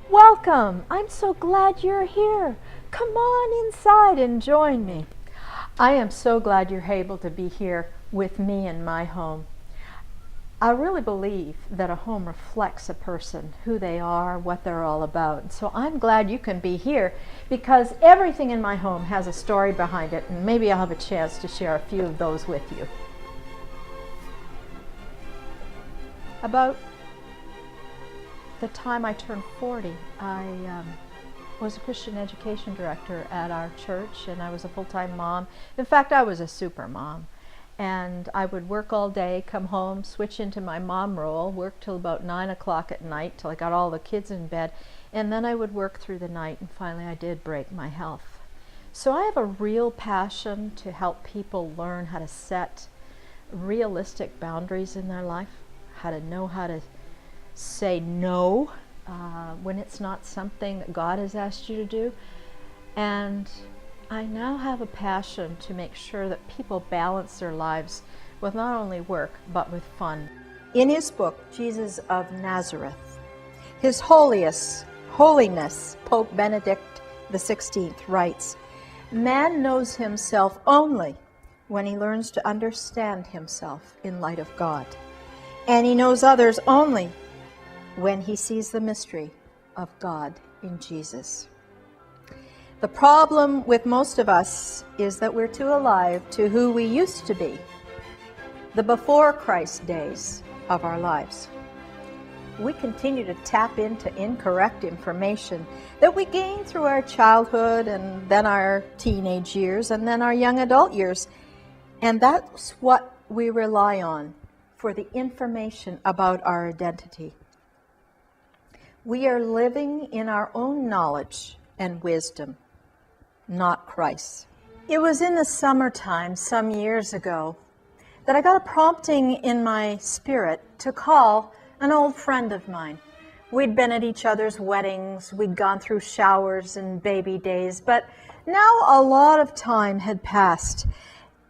Welcome! I'm so glad you're here. Come on inside and join me. I am so glad you're able to be here with me in my home. I really believe that a home reflects a person, who they are, what they're all about. So I'm glad you can be here because everything in my home has a story behind it, and maybe I'll have a chance to share a few of those with you. About the time I turned 40, I was a Christian education director at our church, and I was a full-time mom. In fact, I was a super mom. And I would work all day, come home, switch into my mom role, work till about 9 o'clock at night till I got all the kids in bed, and then I would work through the night, and finally I did break my health. So I have a real passion to help people learn how to set realistic boundaries in their life, how to know how to say no when it's not something that God has asked you to do. And I now have a passion to make sure that people balance their lives with not only work, but with fun. In his book, Jesus of Nazareth, His Holiness, Pope Benedict XVI writes, "Man knows himself only when he learns to understand himself in light of God. And he knows others only when he sees the mystery of God in Jesus." The problem with most of us is that we're too alive to who we used to be, the before Christ days of our lives. We continue to tap into incorrect information that we gain through our childhood and then our teenage years and then our young adult years. And that's what we rely on for the information about our identity. We are living in our own knowledge and wisdom, not Christ. It was in the summertime some years ago that I got a prompting in my spirit to call an old friend of mine. We'd been at each other's weddings, we'd gone through showers and baby days, but now a lot of time had passed.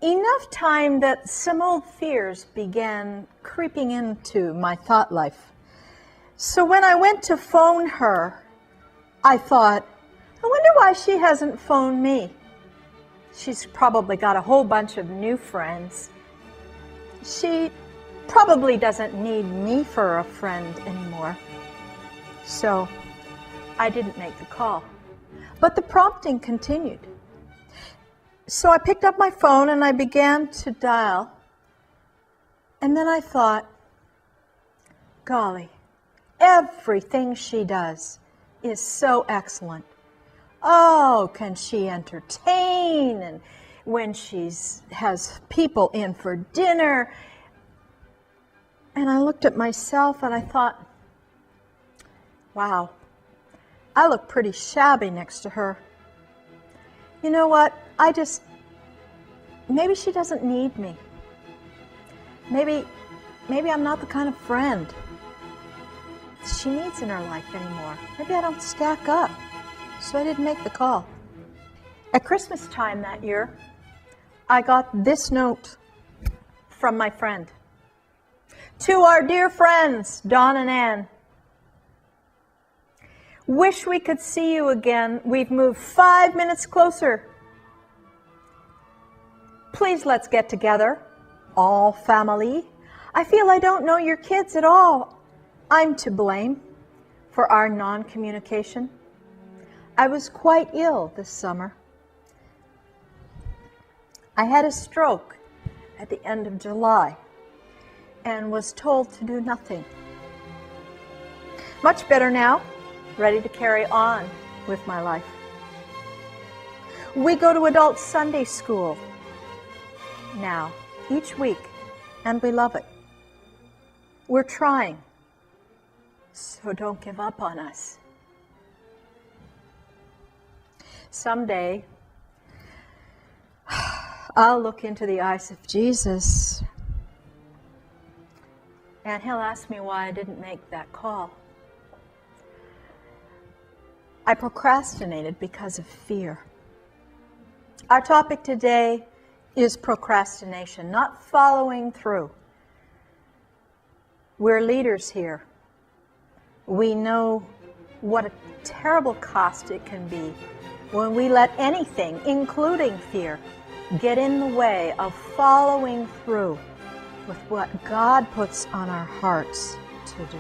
Enough time that some old fears began creeping into my thought life. So when I went to phone her, I thought, I wonder why she hasn't phoned me. She's probably got a whole bunch of new friends. She probably doesn't need me for a friend anymore. So I didn't make the call. But the prompting continued. So I picked up my phone and I began to dial. And then I thought, golly, everything she does is so excellent. Oh, can she entertain? And when she has people in for dinner. And I looked at myself and I thought, wow, I look pretty shabby next to her. You know what? Maybe she doesn't need me. Maybe I'm not the kind of friend she needs in her life anymore. Maybe I don't stack up. So I didn't make the call. At Christmas time that year, I got this note from my friend. To our dear friends, Don and Ann. Wish we could see you again. We've moved 5 minutes closer. Please let's get together, all family. I feel I don't know your kids at all. I'm to blame for our non-communication. I was quite ill this summer. I had a stroke at the end of July and was told to do nothing. Much better now, ready to carry on with my life. We go to adult Sunday school now, each week, and we love it. We're trying, so don't give up on us. Someday, I'll look into the eyes of Jesus, and he'll ask me why I didn't make that call. I procrastinated because of fear. Our topic today is procrastination, not following through. We're leaders here. We know what a terrible cost it can be when we let anything, including fear, get in the way of following through with what God puts on our hearts to do.